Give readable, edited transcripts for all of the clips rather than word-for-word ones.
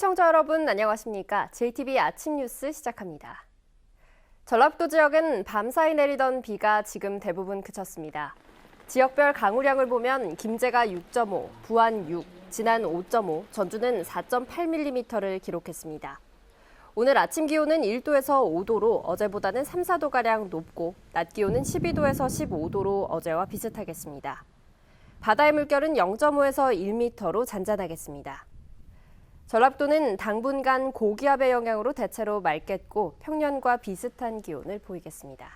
시청자 여러분 안녕하십니까? JTBC 아침 뉴스 시작합니다. 전라북도 지역은 밤사이 내리던 비가 지금 대부분 그쳤습니다. 지역별 강우량을 보면 김제가 6.5, 부안 6, 진안 5.5, 전주는 4.8mm를 기록했습니다. 오늘 아침 기온은 1도에서 5도로 어제보다는 3, 4도가량 높고 낮 기온은 12도에서 15도로 어제와 비슷하겠습니다. 바다의 물결은 0.5에서 1m로 잔잔하겠습니다. 전라북도는 당분간 고기압의 영향으로 대체로 맑겠고 평년과 비슷한 기온을 보이겠습니다.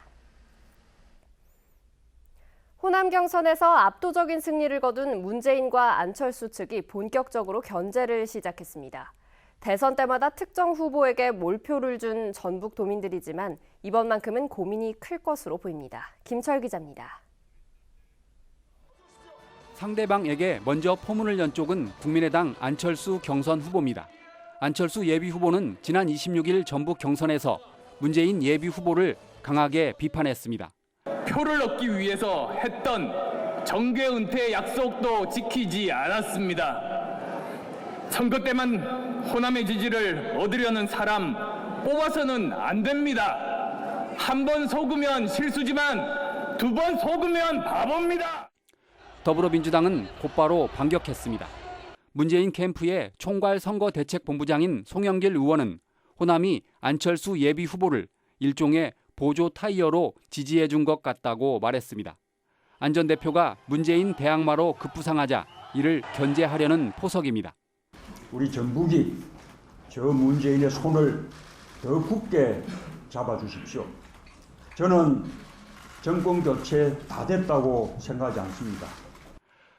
호남 경선에서 압도적인 승리를 거둔 문재인과 안철수 측이 본격적으로 견제를 시작했습니다. 대선 때마다 특정 후보에게 몰표를 준 전북 도민들이지만 이번만큼은 고민이 클 것으로 보입니다. 김철 기자입니다. 상대방에게 먼저 포문을 연 쪽은 국민의당 안철수 경선 후보입니다. 안철수 예비 후보는 지난 26일 전북 경선에서 문재인 예비 후보를 강하게 비판했습니다. 표를 얻기 위해서 했던 정계 은퇴 약속도 지키지 않았습니다. 선거 때만 호남의 지지를 얻으려는 사람 뽑아서는 안 됩니다. 한 번 속으면 실수지만 두 번 속으면 바보입니다. 더불어민주당은 곧바로 반격했습니다. 문재인 캠프의 총괄 선거대책본부장인 송영길 의원은 호남이 안철수 예비 후보를 일종의 보조 타이어로 지지해 준 것 같다고 말했습니다. 안 전 대표가 문재인 대항마로 급부상하자 이를 견제하려는 포석입니다. 우리 전북이 저 문재인의 손을 더 굳게 잡아주십시오. 저는 정권 교체 다 됐다고 생각하지 않습니다.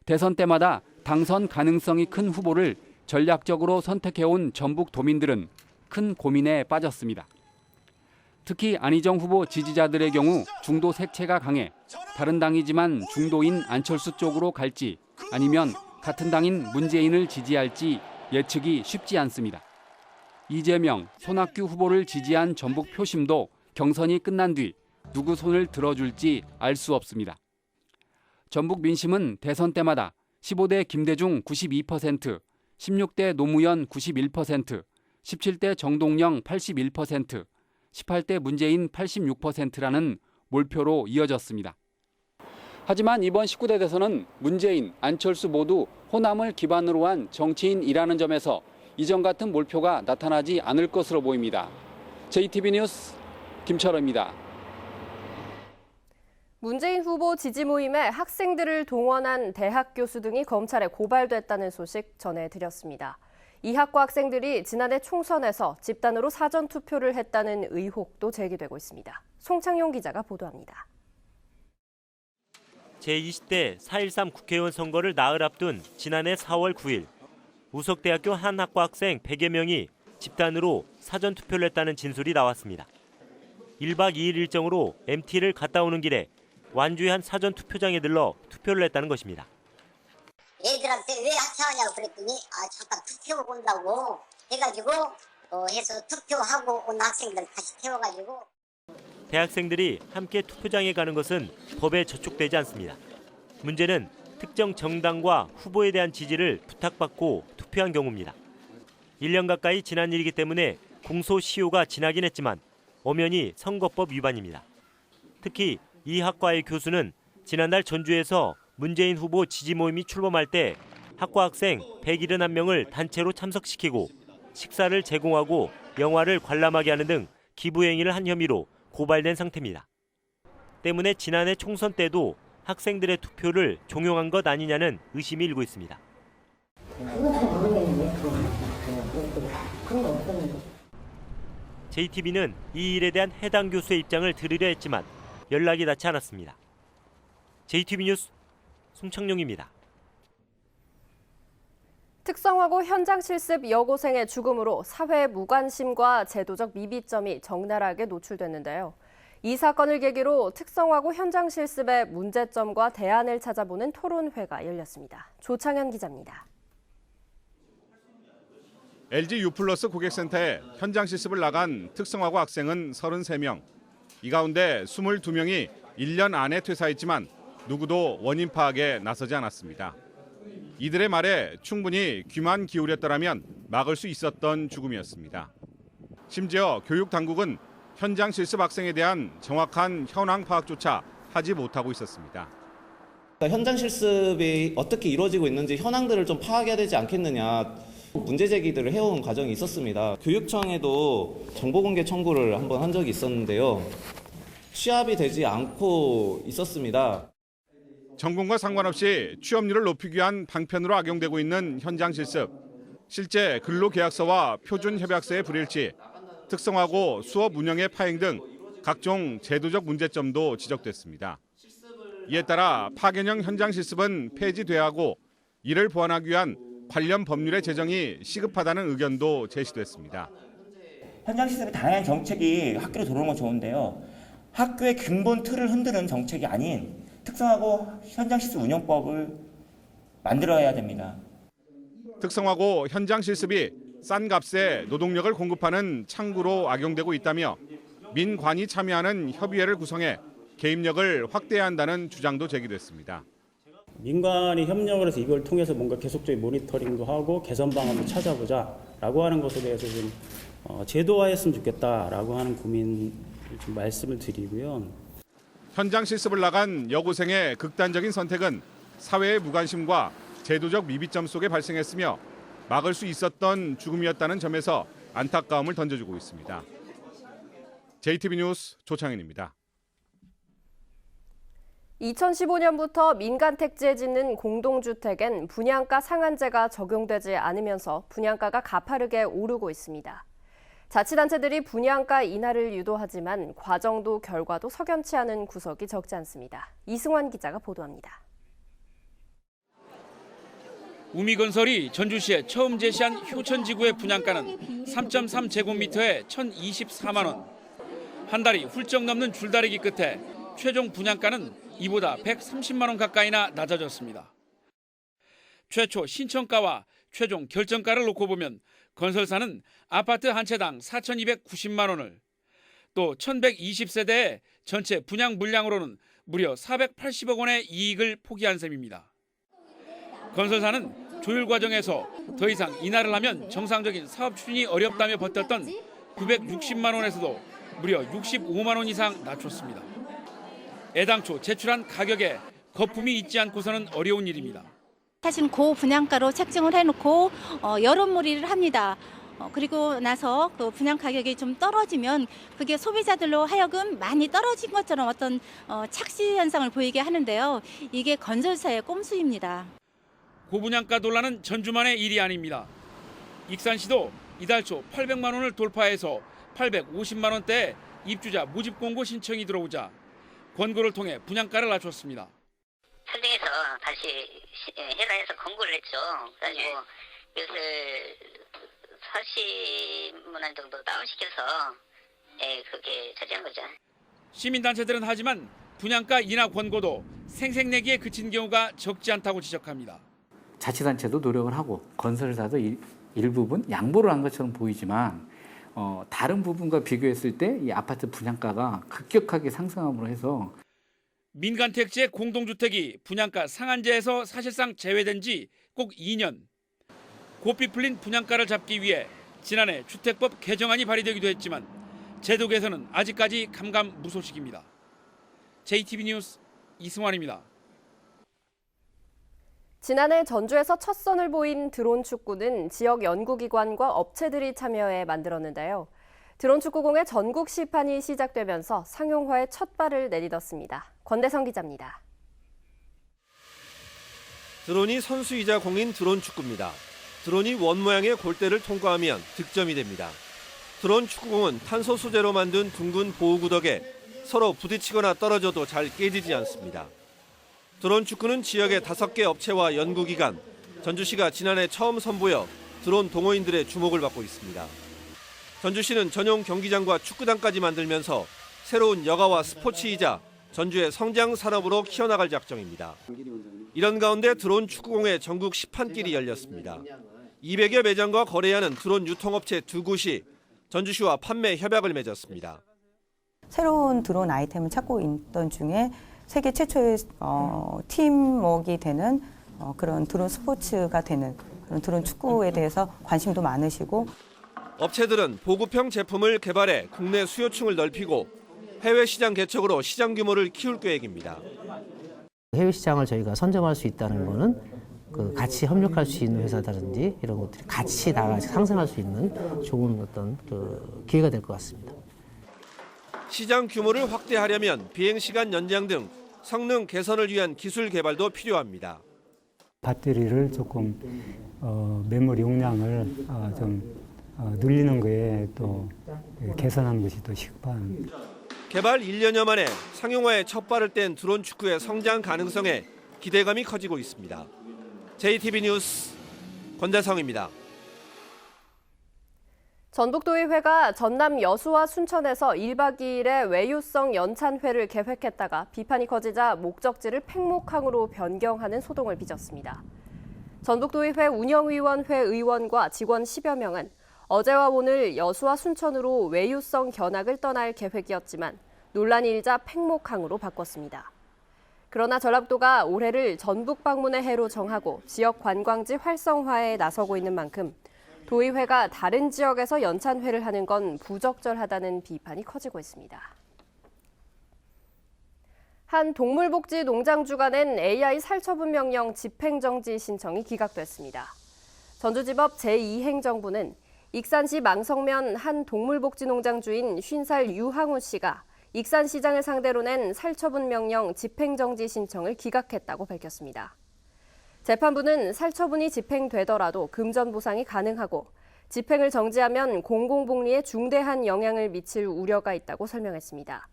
대선 때마다 당선 가능성이 큰 후보를 전략적으로 선택해온 전북 도민들은 큰 고민에 빠졌습니다. 특히 안희정 후보 지지자들의 경우 중도 색채가 강해 다른 당이지만 중도인 안철수 쪽으로 갈지 아니면 같은 당인 문재인을 지지할지 예측이 쉽지 않습니다. 이재명, 손학규 후보를 지지한 전북 표심도 경선이 끝난 뒤 누구 손을 들어줄지 알 수 없습니다. 전북 민심은 대선 때마다 15대 김대중 92%, 16대 노무현 91%, 17대 정동영 81%, 18대 문재인 86%라는 몰표로 이어졌습니다. 하지만 이번 19대 대선은 문재인, 안철수 모두 호남을 기반으로 한 정치인이라는 점에서 이전 같은 몰표가 나타나지 않을 것으로 보입니다. JTBC 뉴스 김철호입니다. 문재인 후보 지지 모임에 학생들을 동원한 대학 교수 등이 검찰에 고발됐다는 소식 전해드렸습니다. 이 학과 학생들이 지난해 총선에서 집단으로 사전투표를 했다는 의혹도 제기되고 있습니다. 송창용 기자가 보도합니다. 제20대 4.13 국회의원 선거를 나흘 앞둔 지난해 4월 9일 우석대학교 한 학과 학생 100여 명이 집단으로 사전투표를 했다는 진술이 나왔습니다. 1박 2일 일정으로 MT를 갔다 오는 길에 완주의 한 사전투표장에 들러 투표를 했다는 것입니다. 애들한테 왜 하차하냐고 그랬더니 잠깐 투표 온다고 해가지고 해서 투표하고 온 학생들 다시 태워가지고. 대학생들이 함께 투표장에 가는 것은 법에 저촉되지 않습니다. 문제는 특정 정당과 후보에 대한 지지를 부탁받고 투표한 경우입니다. 1년 가까이 지난 일이기 때문에 공소시효가 지나긴 했지만 엄연히 선거법 위반입니다. 특히 이 학과의 교수는 지난달 전주에서 문재인 후보 지지 모임이 출범할 때 학과 학생 171명을 단체로 참석시키고 식사를 제공하고 영화를 관람하게 하는 등 기부 행위를 한 혐의로 고발된 상태입니다. 때문에 지난해 총선 때도 학생들의 투표를 종용한 것 아니냐는 의심이 일고 있습니다. JTBC는 이 일에 대한 해당 교수의 입장을 들으려 했지만 연락이 닿지 않았습니다. JTBC 뉴스 송창용입니다. 특성화고 현장 실습 여고생의 죽음으로 사회의 무관심과 제도적 미비점이 적나라하게 노출됐는데요. 이 사건을 계기로 특성화고 현장 실습의 문제점과 대안을 찾아보는 토론회가 열렸습니다. 조창현 기자입니다. LG U+ 고객센터에 현장 실습을 나간 특성화고 학생은 33명. 이 가운데 22명이 1년 안에 퇴사했지만 누구도 원인 파악에 나서지 않았습니다. 이들의 말에 충분히 귀만 기울였더라면 막을 수 있었던 죽음이었습니다. 심지어 교육 당국은 현장 실습 학생에 대한 정확한 현황 파악조차 하지 못하고 있었습니다. 현장 실습이 어떻게 이루어지고 있는지 현황들을 좀 파악해야 되지 않겠느냐 문제 제기들을 해온 과정이 있었습니다. 교육청에도 정보공개 청구를 한번 한 적이 있었는데요. 취합이 되지 않고 있었습니다. 전공과 상관없이 취업률을 높이기 위한 방편으로 악용되고 있는 현장 실습. 실제 근로계약서와 표준협약서의 불일치, 특성화고 수업 운영의 파행 등 각종 제도적 문제점도 지적됐습니다. 이에 따라 파견형 현장 실습은 폐지돼야 하고 이를 보완하기 위한 관련 법률의 제정이 시급하다는 의견도 제시됐습니다. 현장 실습의 다양한 정책이 학교로 들어오는 건 좋은데요. 학교의 근본 틀을 흔드는 정책이 아닌 특성화고 현장 실습 운영법을 만들어야 됩니다. 특성화고 현장 실습이 싼 값에 노동력을 공급하는 창구로 악용되고 있다며 민관이 참여하는 협의회를 구성해 개입력을 확대해야 한다는 주장도 제기됐습니다. 민간이 협력을 해서 이걸 통해서 뭔가 계속적인 모니터링도 하고 개선 방안도 찾아보자라고 하는 것에 대해서 좀 제도화했으면 좋겠다라고 하는 고민을 좀 말씀을 드리고요. 현장 실습을 나간 여고생의 극단적인 선택은 사회의 무관심과 제도적 미비점 속에 발생했으며 막을 수 있었던 죽음이었다는 점에서 안타까움을 던져주고 있습니다. JTB 뉴스 조창현입니다. 2015년부터 민간 택지에 짓는 공동주택엔 분양가 상한제가 적용되지 않으면서 분양가가 가파르게 오르고 있습니다. 자치단체들이 분양가 인하를 유도하지만 과정도 결과도 석연치 않은 구석이 적지 않습니다. 이승환 기자가 보도합니다. 우미건설이 전주시에 처음 제시한 효천지구의 분양가는 3.3제곱미터에 1,024만 원. 한 달이 훌쩍 넘는 줄다리기 끝에 최종 분양가는 이보다 130만 원 가까이나 낮아졌습니다. 최초 신청가와 최종 결정가를 놓고 보면 건설사는 아파트 한 채당 4,290만 원을, 또 1,120세대의 전체 분양 물량으로는 무려 480억 원의 이익을 포기한 셈입니다. 건설사는 조율 과정에서 더 이상 인하를 하면 정상적인 사업 추진이 어렵다며 버텼던 960만 원에서도 무려 65만 원 이상 낮췄습니다. 애당초 제출한 가격에 거품이 있지 않고서는 어려운 일입니다. 사실은 고분양가로 책정을 해놓고 여론몰이를 합니다. 그리고 나서 그 분양 가격이 좀 떨어지면 그게 소비자들로 하여금 많이 떨어진 것처럼 어떤 착시 현상을 보이게 하는데요. 이게 건설사의 꼼수입니다. 고분양가 논란은 전주만의 일이 아닙니다. 익산시도 이달 초 800만 원을 돌파해서 850만 원대에 입주자 모집 공고 신청이 들어오자 권고를 통해 분양가를 낮췄습니다. 현장에서 다시 해당해서 권고를 했죠. 그래가지고 이것을 40만 원 정도 다운시켜서 그렇게 처리한 거죠. 시민단체들은 하지만 분양가 인하 권고도 생색내기에 그친 경우가 적지 않다고 지적합니다. 자치단체도 노력을 하고 건설사도 일부분 양보를 한 것처럼 보이지만 다른 부분과 비교했을 때 이 아파트 분양가가 급격하게 상승함으로 해서 민간 택지의 공동주택이 분양가 상한제에서 사실상 제외된 지 꼭 2년. 고삐 풀린 분양가를 잡기 위해 지난해 주택법 개정안이 발의되기도 했지만 제도 개선은 아직까지 감감무소식입니다. JTB 뉴스 이승환입니다. 지난해 전주에서 첫 선을 보인 드론 축구는 지역 연구기관과 업체들이 참여해 만들었는데요. 드론 축구공의 전국 시판이 시작되면서 상용화에 첫 발을 내딛었습니다. 권대성 기자입니다. 드론이 선수이자 공인 드론 축구입니다. 드론이 원 모양의 골대를 통과하면 득점이 됩니다. 드론 축구공은 탄소 소재로 만든 둥근 보호구덕에 서로 부딪히거나 떨어져도 잘 깨지지 않습니다. 드론 축구는 지역의 5개 업체와 연구기관, 전주시가 지난해 처음 선보여 드론 동호인들의 주목을 받고 있습니다. 전주시는 전용 경기장과 축구장까지 만들면서 새로운 여가와 스포츠이자 전주의 성장 산업으로 키워나갈 작정입니다. 이런 가운데 드론 축구공의 전국 시판길이 열렸습니다. 200여 매장과 거래하는 드론 유통업체 2곳이 전주시와 판매 협약을 맺었습니다. 새로운 드론 아이템을 찾고 있던 중에 세계 최초의 팀워크가 되는 그런 드론 스포츠가 되는 그런 드론 축구에 대해서 관심도 많으시고 업체들은 보급형 제품을 개발해 국내 수요층을 넓히고 해외 시장 개척으로 시장 규모를 키울 계획입니다. 해외 시장을 저희가 선점할 수 있다는 거는 같이 협력할 수 있는 회사다든지 이런 것들이 같이 나가 상생할 수 있는 좋은 어떤 기회가 될 것 같습니다. 시장 규모를 확대하려면 비행 시간 연장 등 성능 개선을 위한 기술 개발도 필요합니다. 배터리를 조금 메모리 용량을 좀 늘리는 거에 또 개선하는 것이 더 시급한. 개발 1년여 만에 상용화에 첫 발을 뗀 드론 축구의 성장 가능성에 기대감이 커지고 있습니다. JTB 뉴스 권대성입니다. 전북도의회가 전남 여수와 순천에서 1박 2일의 외유성 연찬회를 계획했다가 비판이 커지자 목적지를 팽목항으로 변경하는 소동을 빚었습니다. 전북도의회 운영위원회 의원과 직원 10여 명은 어제와 오늘 여수와 순천으로 외유성 견학을 떠날 계획이었지만 논란이 일자 팽목항으로 바꿨습니다. 그러나 전라북도가 올해를 전북 방문의 해로 정하고 지역 관광지 활성화에 나서고 있는 만큼 도의회가 다른 지역에서 연찬회를 하는 건 부적절하다는 비판이 커지고 있습니다. 한 동물복지 농장주가 낸 AI 살처분 명령 집행정지 신청이 기각됐습니다. 전주지법 제2행정부는 익산시 망성면 한 동물복지 농장주인 50살 유항우 씨가 익산시장을 상대로 낸 살처분 명령 집행정지 신청을 기각했다고 밝혔습니다. 재판부는 살처분이 집행되더라도 금전 보상이 가능하고 집행을 정지하면 공공복리에 중대한 영향을 미칠 우려가 있다고 설명했습니다.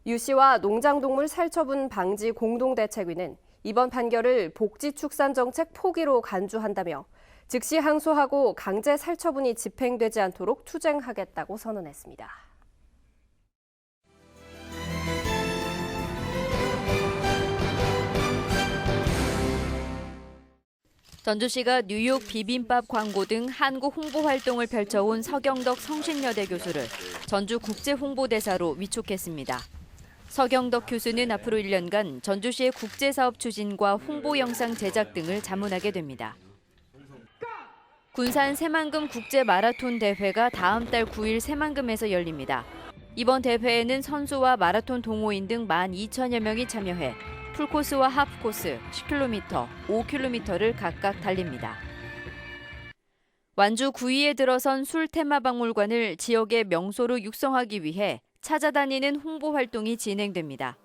유 씨와 농장동물 살처분 방지 공동대책위는 이번 판결을 복지축산정책 포기로 간주한다며 즉시 항소하고 강제 살처분이 집행되지 않도록 투쟁하겠다고 선언했습니다. 전주시가 뉴욕 비빔밥 광고 등 한국 홍보 활동을 펼쳐온 서경덕 성신여대 교수를 전주 국제홍보대사로 위촉했습니다. 서경덕 교수는 앞으로 1년간 전주시의 국제사업 추진과 홍보 영상 제작 등을 자문하게 됩니다. 군산 새만금 국제마라톤 대회가 다음 달 9일 새만금에서 열립니다. 이번 대회에는 선수와 마라톤 동호인 등 12,000여 명이 참여해 풀코스와 하프코스 10km, 5km를 각각 달립니다. 완주 구의에 들어선 술 테마박물관을 지역의 명소로 육성하기 위해 찾아다니는 홍보 활동이 진행됩니다.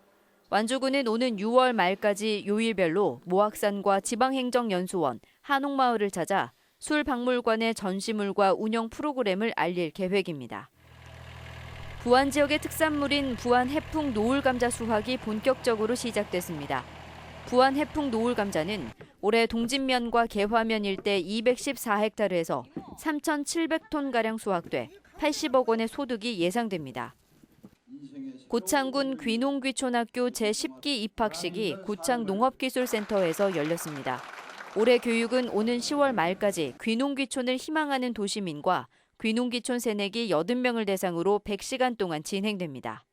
완주군은 오는 6월 말까지 요일별로 모악산과 지방행정연수원, 한옥마을을 찾아 술 박물관의 전시물과 운영 프로그램을 알릴 계획입니다. 부안 지역의 특산물인 부안 해풍 노을감자 수확이 본격적으로 시작됐습니다. 부안 해풍 노을감자는 올해 동진면과 개화면 일대 214헥타르에서 3,700톤가량 수확돼 80억 원의 소득이 예상됩니다. 고창군 귀농귀촌학교 제10기 입학식이 고창 농업기술센터에서 열렸습니다. 올해 교육은 오는 10월 말까지 귀농귀촌을 희망하는 도시민과 귀농귀촌 새내기 80명을 대상으로 100시간 동안 진행됩니다.